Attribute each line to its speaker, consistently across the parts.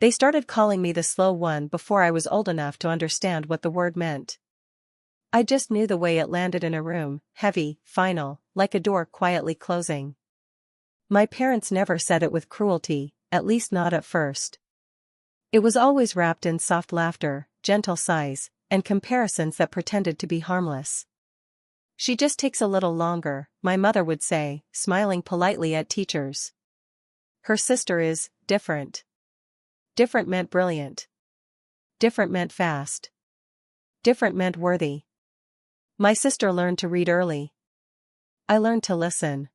Speaker 1: They started calling me the slow one before I was old enough to understand what the word meant. I just knew the way it landed in a room, heavy, final, like a door quietly closing. My parents never said it with cruelty, at least not at first. It was always wrapped in soft laughter, gentle sighs, and comparisons that pretended to be harmless. She just takes a little longer, my mother would say, smiling politely at teachers. Her sister is different. Different meant brilliant. Different meant fast. Different meant worthy. My sister learned to read early. I learned to listen.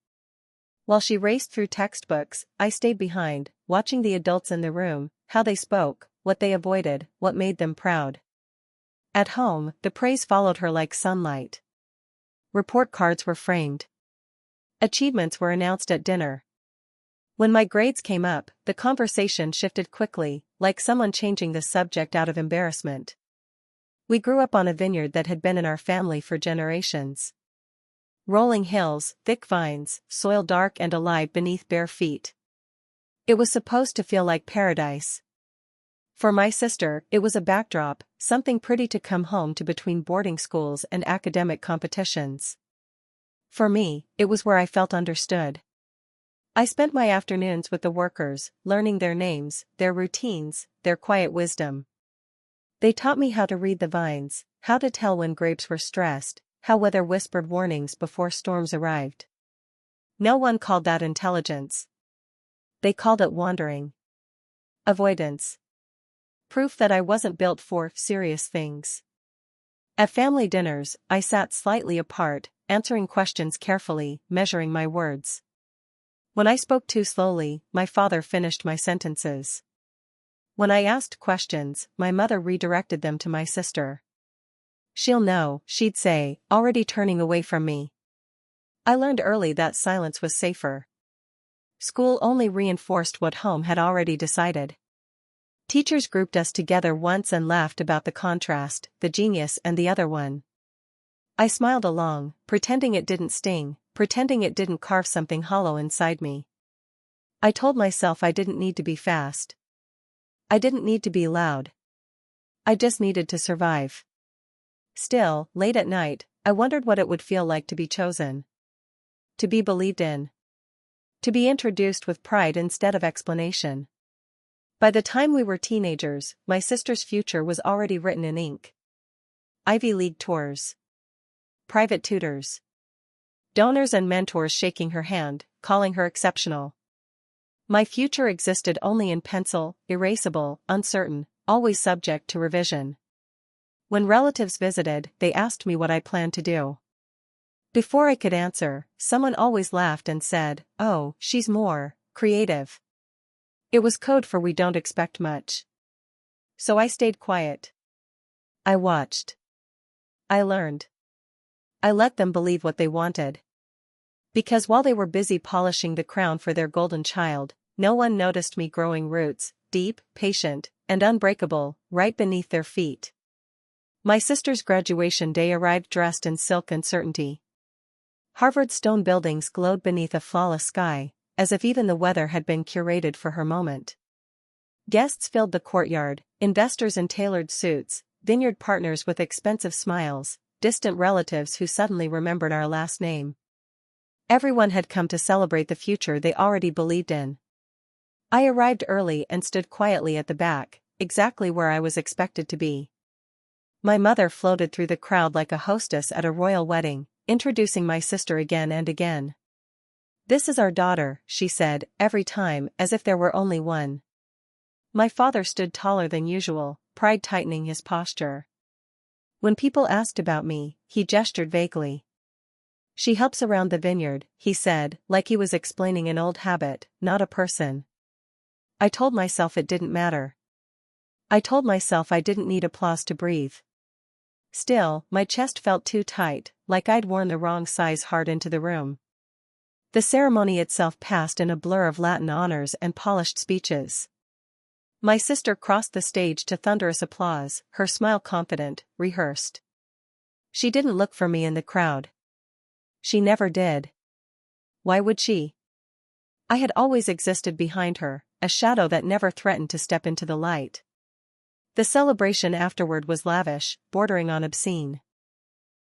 Speaker 1: While she raced through textbooks, I stayed behind, watching the adults in the room, how they spoke, what they avoided, what made them proud. At home, the praise followed her like sunlight. Report cards were framed. Achievements were announced at dinner. When my grades came up, the conversation shifted quickly, like someone changing the subject out of embarrassment. We grew up on a vineyard that had been in our family for generations. Rolling hills, thick vines, soil dark and alive beneath bare feet. It was supposed to feel like paradise. For my sister, it was a backdrop, something pretty to come home to between boarding schools and academic competitions. For me, it was where I felt understood. I spent my afternoons with the workers, learning their names, their routines, their quiet wisdom. They taught me how to read the vines, how to tell when grapes were stressed, how weather whispered warnings before storms arrived. No one called that intelligence. They called it wandering. Avoidance. Proof that I wasn't built for serious things. At family dinners, I sat slightly apart, answering questions carefully, measuring my words. When I spoke too slowly, my father finished my sentences. When I asked questions, my mother redirected them to my sister. "She'll know," she'd say, already turning away from me. I learned early that silence was safer. School only reinforced what home had already decided. Teachers grouped us together once and laughed about the contrast, the genius and the other one. I smiled along, pretending it didn't sting, pretending it didn't carve something hollow inside me. I told myself I didn't need to be fast. I didn't need to be loud. I just needed to survive. Still, late at night, I wondered what it would feel like to be chosen. To be believed in. To be introduced with pride instead of explanation. By the time we were teenagers, my sister's future was already written in ink. Ivy League tours. Private tutors. Donors and mentors shaking her hand, calling her exceptional. My future existed only in pencil, erasable, uncertain, always subject to revision. When relatives visited, they asked me what I planned to do. Before I could answer, someone always laughed and said, "Oh, she's more creative." It was code for "we don't expect much." So I stayed quiet. I watched. I learned. I let them believe what they wanted. Because while they were busy polishing the crown for their golden child, no one noticed me growing roots, deep, patient, and unbreakable, right beneath their feet. My sister's graduation day arrived dressed in silk and certainty. Harvard's stone buildings glowed beneath a flawless sky, as if even the weather had been curated for her moment. Guests filled the courtyard, investors in tailored suits, vineyard partners with expensive smiles, distant relatives who suddenly remembered our last name. Everyone had come to celebrate the future they already believed in. I arrived early and stood quietly at the back, exactly where I was expected to be. My mother floated through the crowd like a hostess at a royal wedding, introducing my sister again and again. "This is our daughter," she said, every time, as if there were only one. My father stood taller than usual, pride tightening his posture. When people asked about me, he gestured vaguely. "She helps around the vineyard," he said, like he was explaining an old habit, not a person. I told myself it didn't matter. I told myself I didn't need applause to breathe. Still, my chest felt too tight, like I'd worn the wrong size hard into the room. The ceremony itself passed in a blur of Latin honors and polished speeches. My sister crossed the stage to thunderous applause, her smile confident, rehearsed. She didn't look for me in the crowd. She never did. Why would she? I had always existed behind her, a shadow that never threatened to step into the light. The celebration afterward was lavish, bordering on obscene.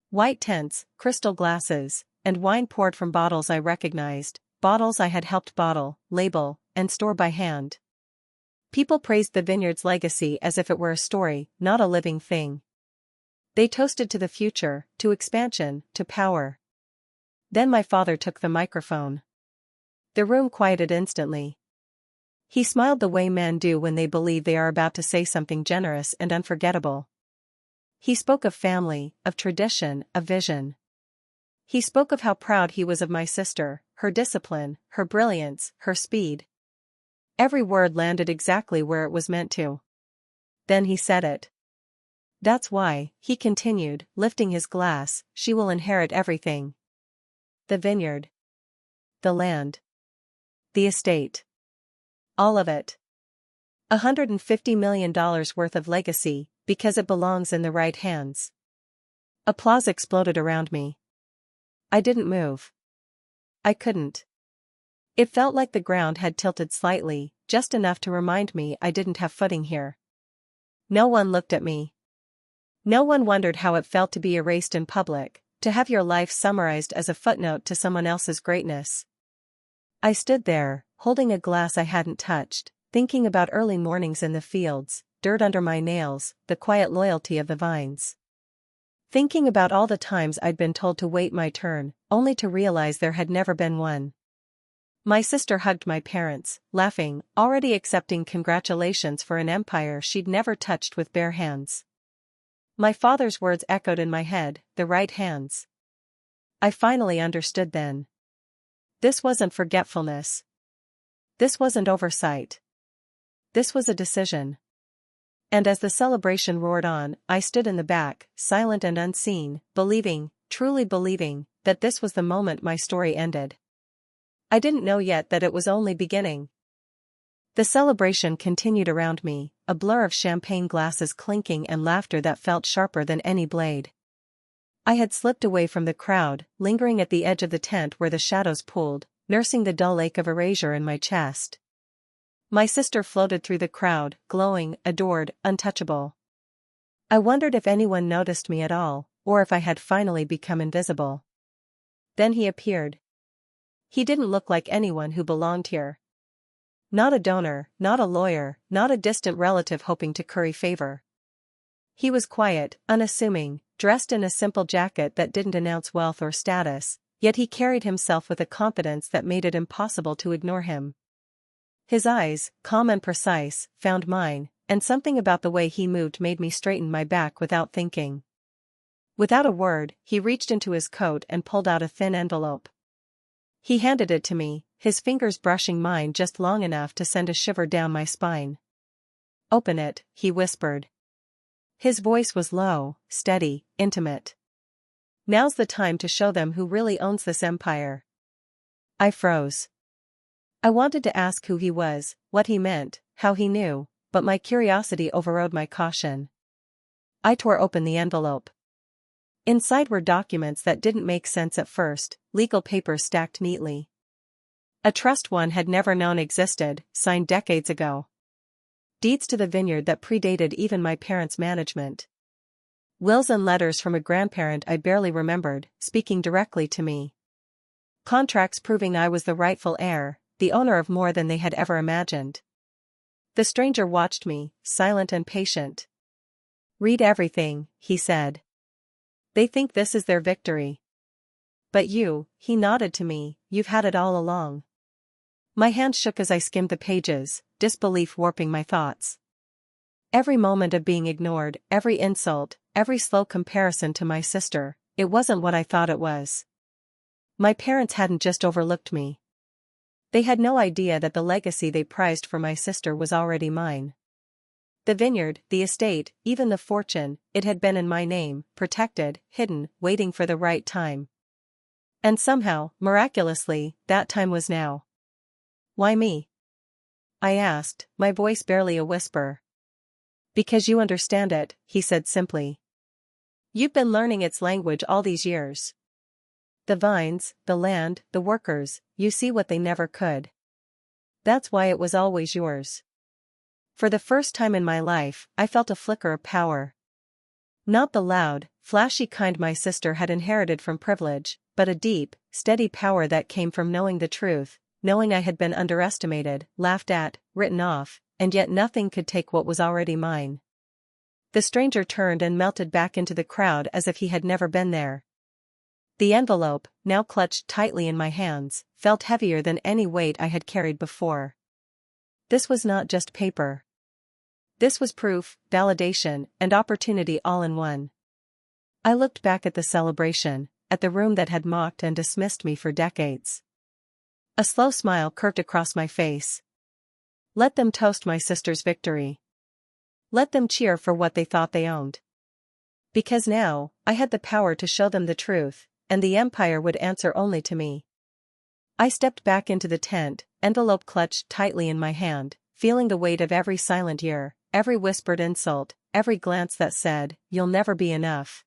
Speaker 1: White tents, crystal glasses, and wine poured from bottles I recognized, bottles I had helped bottle, label, and store by hand. People praised the vineyard's legacy as if it were a story, not a living thing. They toasted to the future, to expansion, to power. Then my father took the microphone. The room quieted instantly. He smiled the way men do when they believe they are about to say something generous and unforgettable. He spoke of family, of tradition, of vision. He spoke of how proud he was of my sister, her discipline, her brilliance, her speed. Every word landed exactly where it was meant to. Then he said it. That's why, he continued, lifting his glass, she will inherit everything. The vineyard. The land. The estate. All of it. $150 million worth of legacy, because it belongs in the right hands. Applause exploded around me. I didn't move. I couldn't. It felt like the ground had tilted slightly, just enough to remind me I didn't have footing here. No one looked at me. No one wondered how it felt to be erased in public, to have your life summarized as a footnote to someone else's greatness. I stood there, holding a glass I hadn't touched, thinking about early mornings in the fields, dirt under my nails, the quiet loyalty of the vines. Thinking about all the times I'd been told to wait my turn, only to realize there had never been one. My sister hugged my parents, laughing, already accepting congratulations for an empire she'd never touched with bare hands. My father's words echoed in my head, the right hands. I finally understood then. This wasn't forgetfulness. This wasn't oversight. This was a decision. And as the celebration roared on, I stood in the back, silent and unseen, believing, truly believing, that this was the moment my story ended. I didn't know yet that it was only beginning. The celebration continued around me, a blur of champagne glasses clinking and laughter that felt sharper than any blade. I had slipped away from the crowd, lingering at the edge of the tent where the shadows pooled, nursing the dull ache of erasure in my chest. My sister floated through the crowd, glowing, adored, untouchable. I wondered if anyone noticed me at all, or if I had finally become invisible. Then he appeared. He didn't look like anyone who belonged here. Not a donor, not a lawyer, not a distant relative hoping to curry favor. He was quiet, unassuming, dressed in a simple jacket that didn't announce wealth or status, yet he carried himself with a confidence that made it impossible to ignore him. His eyes, calm and precise, found mine, and something about the way he moved made me straighten my back without thinking. Without a word, he reached into his coat and pulled out a thin envelope. He handed it to me, his fingers brushing mine just long enough to send a shiver down my spine. "Open it," he whispered. His voice was low, steady, intimate. "Now's the time to show them who really owns this empire." I froze. I wanted to ask who he was, what he meant, how he knew, but my curiosity overrode my caution. I tore open the envelope. Inside were documents that didn't make sense at first, legal papers stacked neatly. A trust one had never known existed, signed decades ago. Deeds to the vineyard that predated even my parents' management. Wills and letters from a grandparent I barely remembered, speaking directly to me. Contracts proving I was the rightful heir, the owner of more than they had ever imagined. The stranger watched me, silent and patient. "Read everything," he said. "They think this is their victory. But you," he nodded to me, "you've had it all along." My hand shook as I skimmed the pages, disbelief warping my thoughts. Every moment of being ignored, every insult, every slow comparison to my sister, it wasn't what I thought it was. My parents hadn't just overlooked me. They had no idea that the legacy they prized for my sister was already mine. The vineyard, the estate, even the fortune, it had been in my name, protected, hidden, waiting for the right time. And somehow, miraculously, that time was now. "Why me?" I asked, my voice barely a whisper. "Because you understand it," he said simply. "You've been learning its language all these years. The vines, the land, the workers, you see what they never could. That's why it was always yours. For the first time in my life, I felt a flicker of power. Not the loud, flashy kind my sister had inherited from privilege, but a deep, steady power that came from knowing the truth, knowing I had been underestimated, laughed at, written off, and yet nothing could take what was already mine. The stranger turned and melted back into the crowd as if he had never been there. The envelope, now clutched tightly in my hands, felt heavier than any weight I had carried before. This was not just paper. This was proof, validation, and opportunity all in one. I looked back at the celebration, at the room that had mocked and dismissed me for decades. A slow smile curved across my face. Let them toast my sister's victory. Let them cheer for what they thought they owned. Because now, I had the power to show them the truth, and the empire would answer only to me. I stepped back into the tent, envelope clutched tightly in my hand, feeling the weight of every silent year, every whispered insult, every glance that said, "You'll never be enough."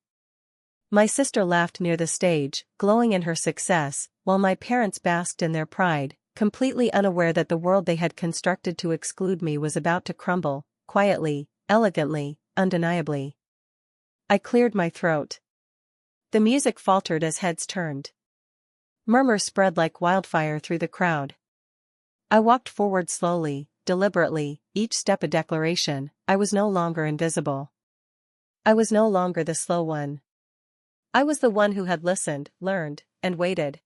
Speaker 1: My sister laughed near the stage, glowing in her success, while my parents basked in their pride, completely unaware that the world they had constructed to exclude me was about to crumble, quietly, elegantly, undeniably. I cleared my throat. The music faltered as heads turned. Murmurs spread like wildfire through the crowd. I walked forward slowly, deliberately, each step a declaration. I was no longer invisible. I was no longer the slow one. I was the one who had listened, learned, and waited.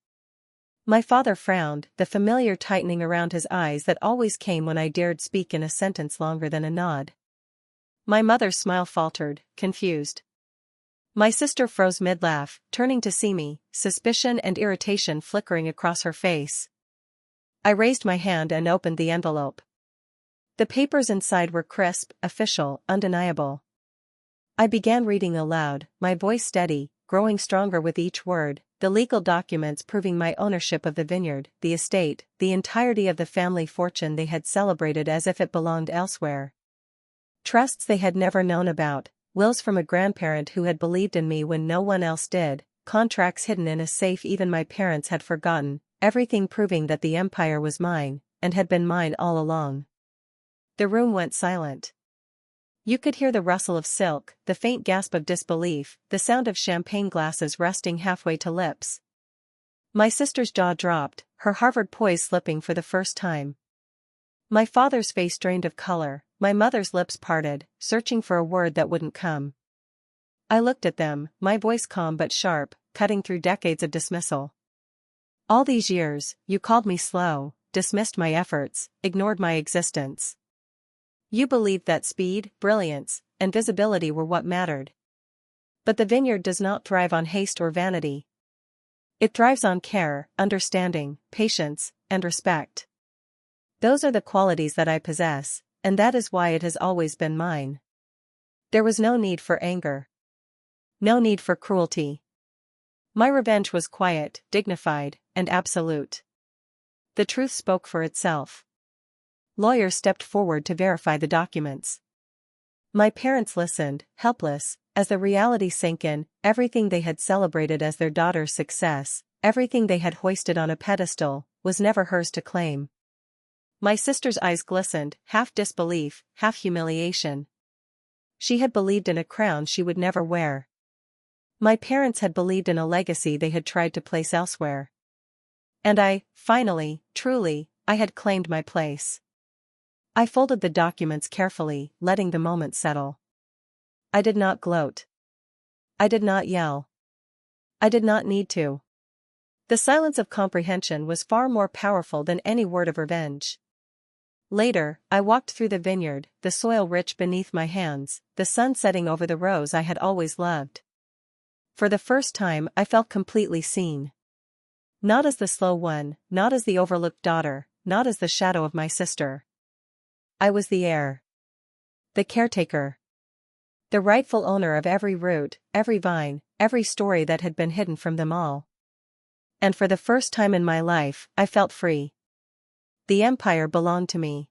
Speaker 1: My father frowned, the familiar tightening around his eyes that always came when I dared speak in a sentence longer than a nod. My mother's smile faltered, confused. My sister froze mid-laugh, turning to see me, suspicion and irritation flickering across her face. I raised my hand and opened the envelope. The papers inside were crisp, official, undeniable. I began reading aloud, my voice steady, growing stronger with each word, the legal documents proving my ownership of the vineyard, the estate, the entirety of the family fortune they had celebrated as if it belonged elsewhere. Trusts they had never known about, wills from a grandparent who had believed in me when no one else did, contracts hidden in a safe even my parents had forgotten, everything proving that the empire was mine, and had been mine all along. The room went silent. You could hear the rustle of silk, the faint gasp of disbelief, the sound of champagne glasses resting halfway to lips. My sister's jaw dropped, her Harvard poise slipping for the first time. My father's face drained of color, my mother's lips parted, searching for a word that wouldn't come. I looked at them, my voice calm but sharp, cutting through decades of dismissal. All these years, you called me slow, dismissed my efforts, ignored my existence. You believed that speed, brilliance, and visibility were what mattered. But the vineyard does not thrive on haste or vanity. It thrives on care, understanding, patience, and respect. Those are the qualities that I possess, and that is why it has always been mine. There was no need for anger. No need for cruelty. My revenge was quiet, dignified, and absolute. The truth spoke for itself. Lawyers stepped forward to verify the documents. My parents listened, helpless, as the reality sank in, everything they had celebrated as their daughter's success, everything they had hoisted on a pedestal, was never hers to claim. My sister's eyes glistened, half disbelief, half humiliation. She had believed in a crown she would never wear. My parents had believed in a legacy they had tried to place elsewhere. And I, finally, truly, I had claimed my place. I folded the documents carefully, letting the moment settle. I did not gloat. I did not yell. I did not need to. The silence of comprehension was far more powerful than any word of revenge. Later, I walked through the vineyard, the soil rich beneath my hands, the sun setting over the rose I had always loved. For the first time I felt completely seen. Not as the slow one, not as the overlooked daughter, not as the shadow of my sister. I was the heir. The caretaker. The rightful owner of every root, every vine, every story that had been hidden from them all. And for the first time in my life, I felt free. The empire belonged to me.